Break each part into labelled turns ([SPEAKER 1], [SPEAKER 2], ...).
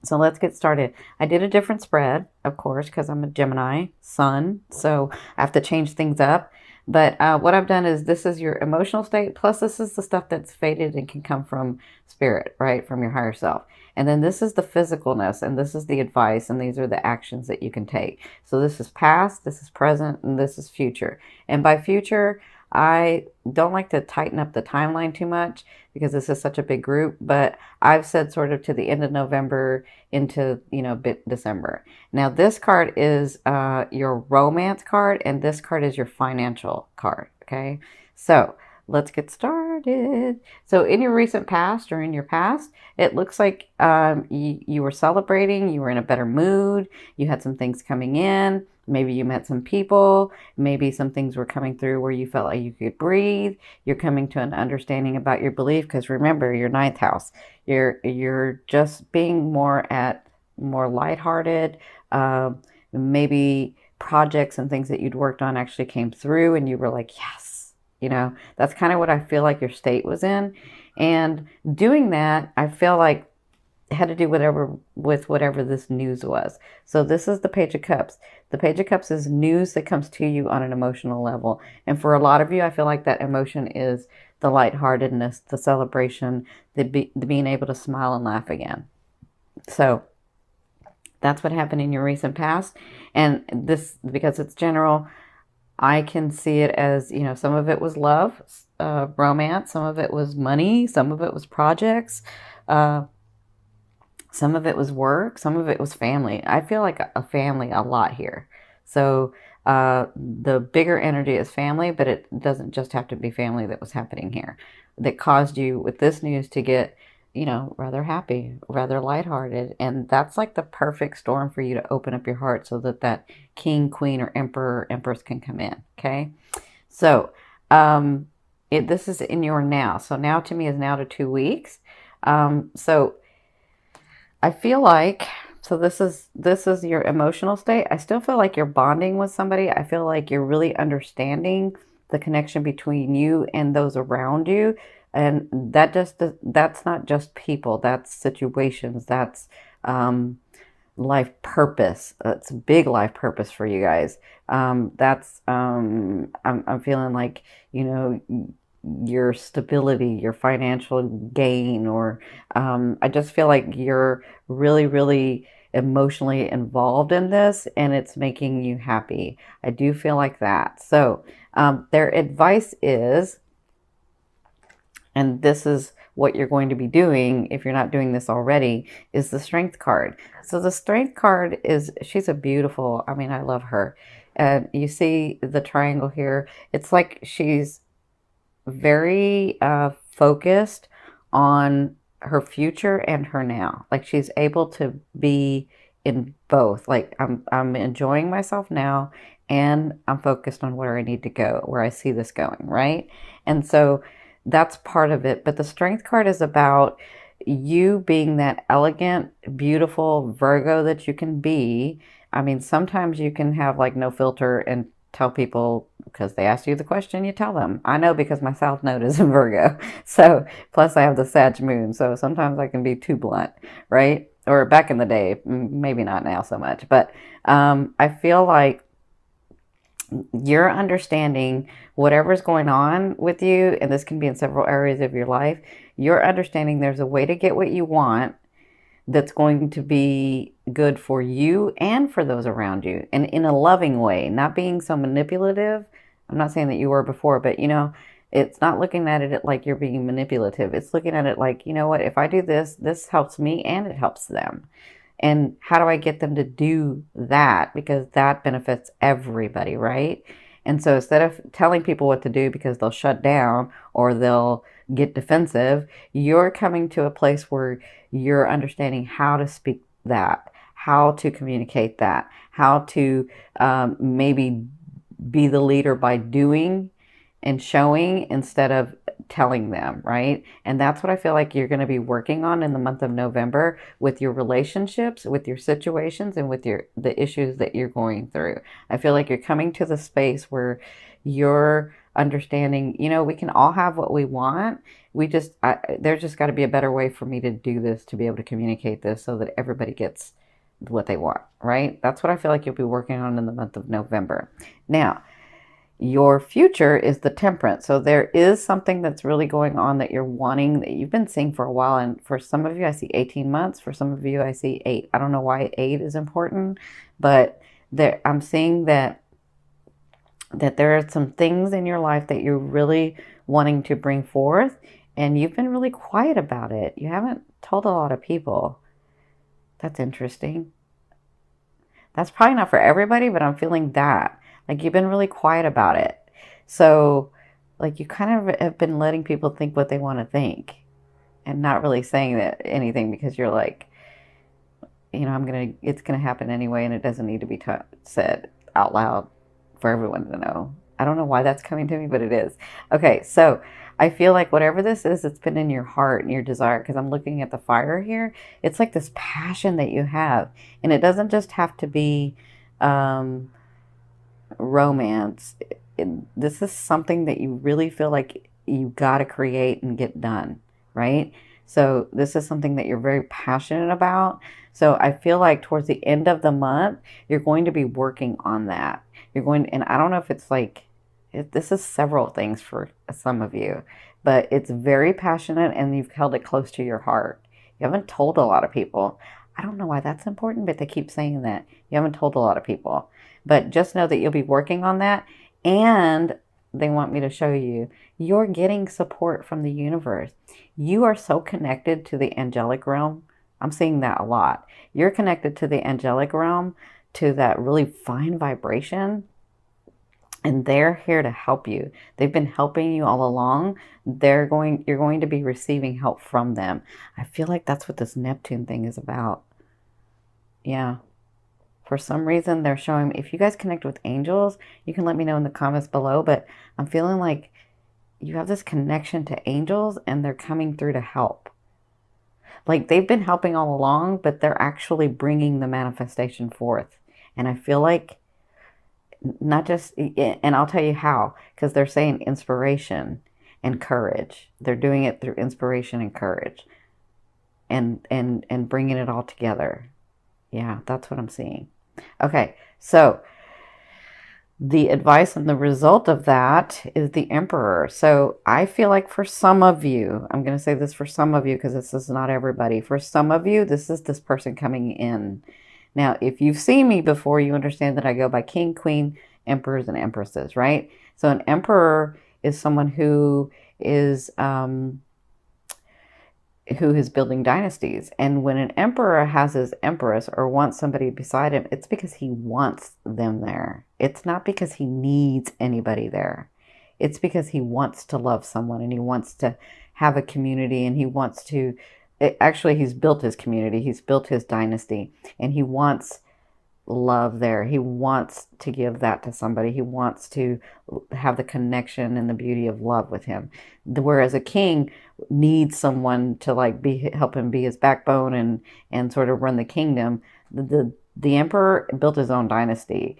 [SPEAKER 1] So let's get started. I did a different spread, of course, because I'm a Gemini sun, so I have to change things up. But what I've done is this is your emotional state, plus this is the stuff that's faded and can come from spirit, right? From your higher self. And then this is the physicalness, and this is the advice, and these are the actions that you can take. So this is past, this is present, and this is future. And by future, I don't like to tighten up the timeline too much because this is such a big group, but I've said sort of to the end of November into, bit December. Now this card is your romance card, and this card is your financial card. Okay, so let's get started. So in your recent past or in your past, it looks like you were celebrating, you were in a better mood, you had some things coming in. Maybe you met some people. Maybe some things were coming through where you felt like you could breathe. You're coming to an understanding about your belief because remember, your ninth house. You're just being more lighthearted. Uh, Maybe projects and things that you'd worked on actually came through, and you were like, yes. That's kind of what I feel like your state was in. And doing that, I feel like had to do whatever this news was. So this is the Page of Cups. The Page of Cups is news that comes to you on an emotional level. And for a lot of you, I feel like that emotion is the lightheartedness, the celebration, the being able to smile and laugh again. So that's what happened in your recent past. And this, because it's general, I can see it as, some of it was love, romance, some of it was money, some of it was projects. Some of it was work, some of it was family. I feel like a family a lot here. So the bigger energy is family, but it doesn't just have to be family that was happening here that caused you with this news to get, rather happy, rather lighthearted. And that's like the perfect storm for you to open up your heart so that that king, queen, or emperor, or empress can come in. Okay. So this is in your now. So now to me is now to 2 weeks. So I feel like so this is your emotional state. I still feel like you're bonding with somebody. I feel like you're really understanding the connection between you and those around you. And that's not just people, that's situations, that's life purpose. It's a big life purpose for you guys. I'm feeling like, you know, your stability, your financial gain, or I just feel like you're really, really emotionally involved in this and it's making you happy. I do feel like that. So their advice is, and this is what you're going to be doing if you're not doing this already, is the strength card. So the strength card is, she's a beautiful, I mean, I love her. And you see the triangle here. It's like she's very focused on her future and her now. Like she's able to be in both. Like I'm enjoying myself now and I'm focused on where I need to go, where I see this going, right? And so that's part of it. But the strength card is about you being that elegant, beautiful Virgo that you can be. I mean, sometimes you can have like no filter and tell people because they ask you the question, you tell them. I know because my South Node is in Virgo. So, plus I have the Sag moon. So sometimes I can be too blunt, right? Or back in the day, maybe not now so much. But I feel like you're understanding whatever's going on with you, and this can be in several areas of your life, you're understanding there's a way to get what you want that's going to be good for you and for those around you, and in a loving way, not being so manipulative. I'm not saying that you were before, but it's not looking at it like you're being manipulative. It's looking at it like, you know what, if I do this, this helps me and it helps them. And how do I get them to do that? Because that benefits everybody, right? And so instead of telling people what to do because they'll shut down or they'll get defensive, you're coming to a place where you're understanding how to speak that, how to communicate that, how to maybe be the leader by doing and showing instead of telling them, right? And that's what I feel like you're going to be working on in the month of November with your relationships, with your situations, and with the issues that you're going through. I feel like you're coming to the space where you're understanding, you know, we can all have what we want. There's just got to be a better way for me to do this, to be able to communicate this so that everybody gets what they want, right? That's what I feel like you'll be working on in the month of November. Now, your future is the temperance. So there is something that's really going on that you're wanting, that you've been seeing for a while. And for some of you, I see 18 months. For some of you, I see 8. I don't know why 8 is important, but I'm seeing that there are some things in your life that you're really wanting to bring forth, and you've been really quiet about it. You haven't told a lot of people. That's interesting. That's probably not for everybody, but I'm feeling that. Like you've been really quiet about it. So, like you kind of have been letting people think what they want to think and not really saying anything because you're like, you know, it's gonna happen anyway, and it doesn't need to be said out loud for everyone to know. I don't know why that's coming to me, but it is. Okay, so I feel like whatever this is, it's been in your heart and your desire, because I'm looking at the fire here. It's like this passion that you have, and it doesn't just have to be romance. This is something that you really feel like you got to create and get done, right? So this is something that you're very passionate about. So I feel like towards the end of the month, you're going to be working on that. And I don't know if it's like, this is several things for some of you, but it's very passionate and you've held it close to your heart. You haven't told a lot of people. I don't know why that's important, but they keep saying that. You haven't told a lot of people. But just know that you'll be working on that. And they want me to show you, you're getting support from the universe. You are so connected to the angelic realm. I'm seeing that a lot. You're connected to the angelic realm, to that really fine vibration. And they're here to help you. They've been helping you all along. You're going to be receiving help from them. I feel like that's what this Neptune thing is about. Yeah. For some reason, they're showing, if you guys connect with angels, you can let me know in the comments below, but I'm feeling like you have this connection to angels and they're coming through to help. Like they've been helping all along, but they're actually bringing the manifestation forth. And I feel like not just, and I'll tell you how, because they're saying inspiration and courage. They're doing it through inspiration and courage and bringing it all together. Yeah, that's what I'm seeing. Okay, so the advice and the result of that is the Emperor. So I feel like for some of you, I'm going to say this for some of you because this is not everybody. For some of you, this is this person coming in. Now, if you've seen me before, you understand that I go by King, Queen, Emperors, and Empresses, right? So an Emperor is someone who is building dynasties. And when an emperor has his empress or wants somebody beside him, it's because he wants them there. It's not because he needs anybody there. It's because he wants to love someone and he wants to have a community and he wants to, actually he's built his community, he's built his dynasty, and he wants love there. He wants to give that to somebody. He wants to have the connection and the beauty of love with him. Whereas a king needs someone to like help him be his backbone and sort of run the kingdom. The emperor built his own dynasty,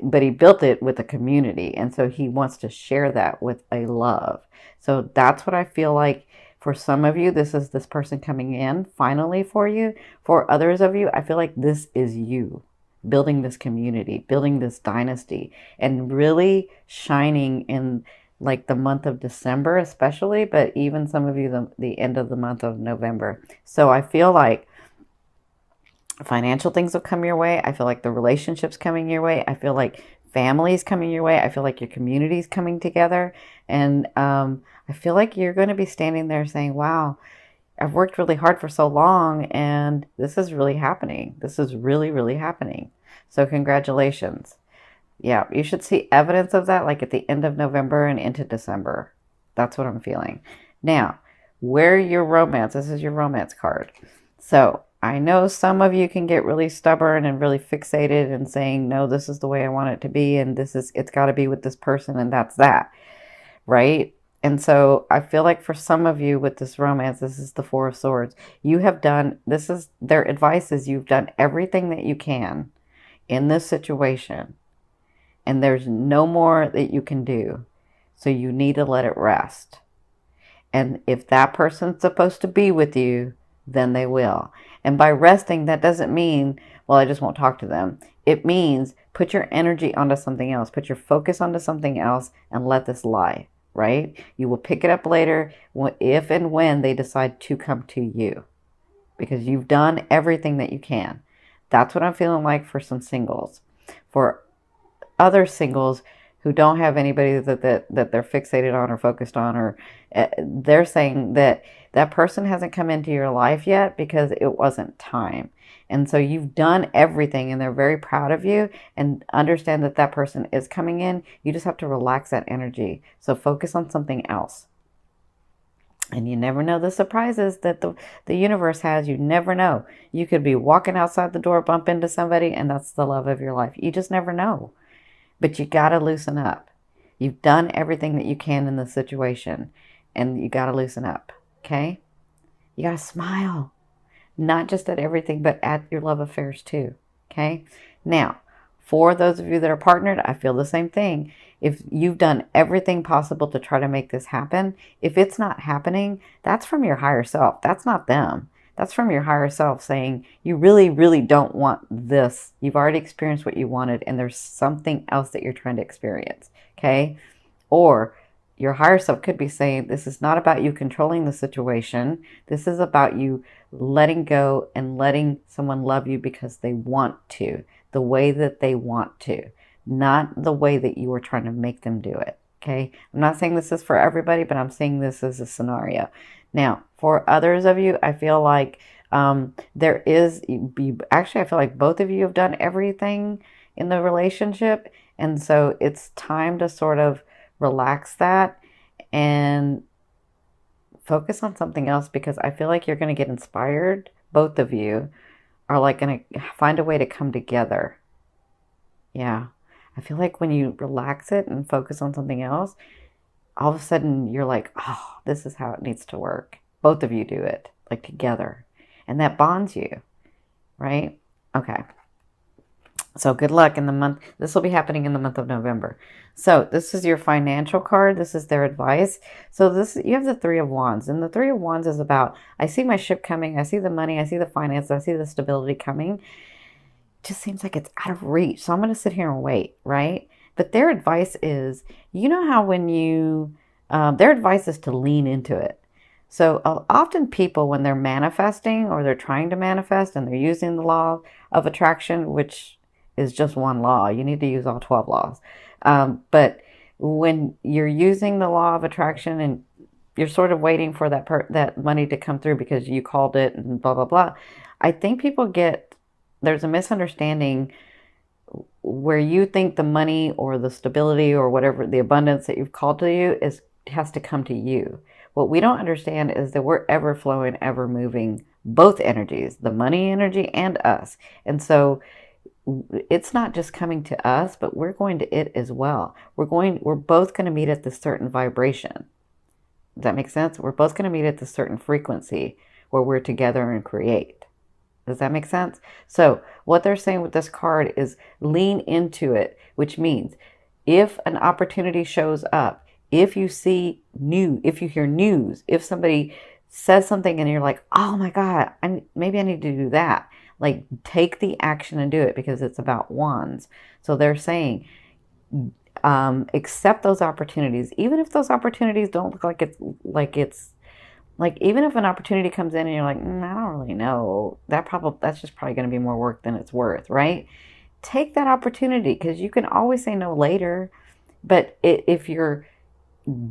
[SPEAKER 1] but he built it with a community, and so he wants to share that with a love. So that's what I feel like. For some of you, this is this person coming in finally for you. For others of you, I feel like this is you building this community, building this dynasty, and really shining in like the month of December especially, but even some of you the end of the month of November. So I feel like financial things will come your way. I feel like the relationships coming your way. I feel like families coming your way. I feel like your community's coming together. And I feel like you're going to be standing there saying, wow, I've worked really hard for so long and this is really happening. This is really, really happening. So congratulations. Yeah, you should see evidence of that like at the end of November and into December. That's what I'm feeling. Now, where your romance, this is your romance card. So I know some of you can get really stubborn and really fixated and saying, no, this is the way I want it to be. And it's got to be with this person and that's that. Right? And so I feel like for some of you with this romance, this is the Four of Swords. You have done, this is their advice is you've done everything that you can in this situation. And there's no more that you can do. So you need to let it rest. And if that person's supposed to be with you, then they will. And by resting, that doesn't mean, well, I just won't talk to them. It means put your energy onto something else, put your focus onto something else, and let this lie, right? You will pick it up later if and when they decide to come to you, because you've done everything that you can. That's what I'm feeling like for some singles. For other singles who don't have anybody that they're fixated on or focused on, or they're saying that that person hasn't come into your life yet because it wasn't time. And so you've done everything and they're very proud of you, and understand that that person is coming in. You just have to relax that energy. So focus on something else. And you never know the surprises that the universe has. You never know. You could be walking outside the door, bump into somebody, and that's the love of your life. You just never know. But you got to loosen up. You've done everything that you can in the situation, and you got to loosen up, okay? You got to smile, not just at everything, but at your love affairs too, okay? Now, for those of you that are partnered, I feel the same thing. If you've done everything possible to try to make this happen, if it's not happening, that's from your higher self. That's not them. That's from your higher self saying, you really, really don't want this. You've already experienced what you wanted, and there's something else that you're trying to experience, okay? Or your higher self could be saying, this is not about you controlling the situation. This is about you letting go and letting someone love you because they want to, the way that they want to, not the way that you are trying to make them do it, okay? I'm not saying this is for everybody, but I'm saying this as a scenario. Now, for others of you, I feel like there is, actually, I feel like both of you have done everything in the relationship. And so it's time to sort of relax that and focus on something else, because I feel like you're going to get inspired. Both of you are like going to find a way to come together. Yeah. I feel like when you relax it and focus on something else, all of a sudden you're like, oh, this is how it needs to work. Both of you do it, like together. And that bonds you, right? Okay. So good luck in the month. This will be happening in the month of November. So this is your financial card. This is their advice. So this, you have the Three of Wands. And the Three of Wands is about, I see my ship coming. I see the money. I see the finance. I see the stability coming. It just seems like it's out of reach. So I'm going to sit here and wait, right? But their advice is, you know how when you, their advice is to lean into it. So often people, when they're manifesting or they're trying to manifest and they're using the law of attraction, which is just one law, you need to use all 12 laws. But when you're using the law of attraction and you're sort of waiting for that money to come through because you called it and blah, blah, blah. I think people there's a misunderstanding where you think the money or the stability or whatever, the abundance that you've called to you has to come to you. What we don't understand is that we're ever flowing, ever moving, both energies, the money energy and us. And so it's not just coming to us, but we're going to it as well. We're both going to meet at this certain vibration. Does that make sense? We're both going to meet at this certain frequency where we're together and create. Does that make sense? So what they're saying with this card is lean into it, which means if an opportunity shows up, if you see news, if you hear news, if somebody says something and you're like, oh my God, maybe I need to do that. Like, take the action and do it, because it's about wands. So they're saying, accept those opportunities, even if those opportunities don't look like even if an opportunity comes in and you're like, I don't really know, that's just probably going to be more work than it's worth, right? Take that opportunity, because you can always say no later. But if you're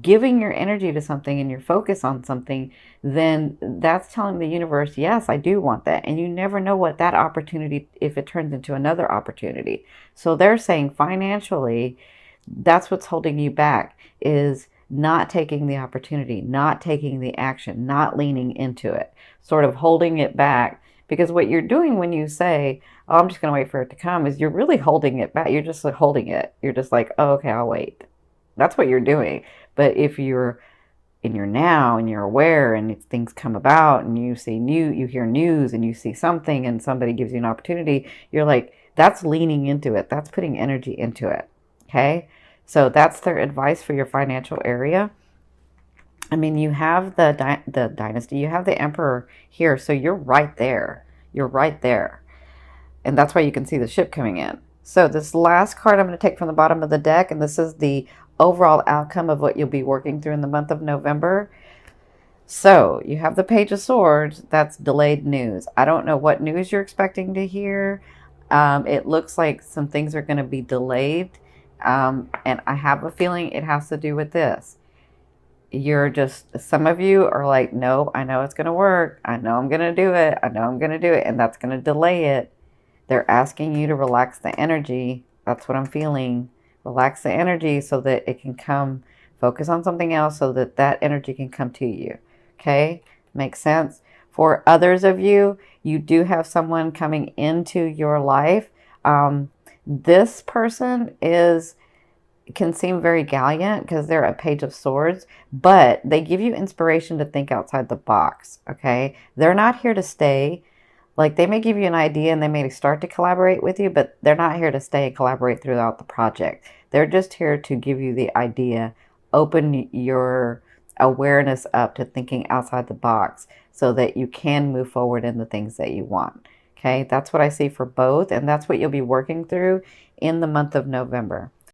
[SPEAKER 1] giving your energy to something and your focus on something, then that's telling the universe, yes, I do want that. And you never know what that opportunity, if it turns into another opportunity. So they're saying financially, that's what's holding you back, is not taking the opportunity, not taking the action, not leaning into it, sort of holding it back. Because what you're doing when you say, oh, I'm just going to wait for it to come, is you're really holding it back. You're just like holding it. You're just like, oh, okay, I'll wait. That's what you're doing. But if you're in your now and you're aware and things come about and you hear news and you see something and somebody gives you an opportunity, you're like, that's leaning into it. That's putting energy into it. Okay. So that's their advice for your financial area. I mean, you have the dynasty, you have the emperor here, so you're right there. You're right there. And that's why you can see the ship coming in. So this last card I'm going to take from the bottom of the deck, and this is the overall outcome of what you'll be working through in the month of November. So you have the Page of Swords. That's delayed news. I don't know what news you're expecting to hear. It looks like some things are going to be delayed. And I have a feeling it has to do with this. You're just, some of you are like, no, I know it's going to work. I know I'm going to do it. I know I'm going to do it. And that's going to delay it. They're asking you to relax the energy. That's what I'm feeling. Relax the energy so that it can come. Focus on something else so that that energy can come to you. Okay? Makes sense? For others of you, you do have someone coming into your life. This person can seem very gallant because they're a Page of Swords, but they give you inspiration to think outside the box. Okay? They're not here to stay. Like, they may give you an idea and they may start to collaborate with you, but they're not here to stay and collaborate throughout the project. They're just here to give you the idea, open your awareness up to thinking outside the box so that you can move forward in the things that you want. Okay, that's what I see for both, and that's what you'll be working through in the month of November.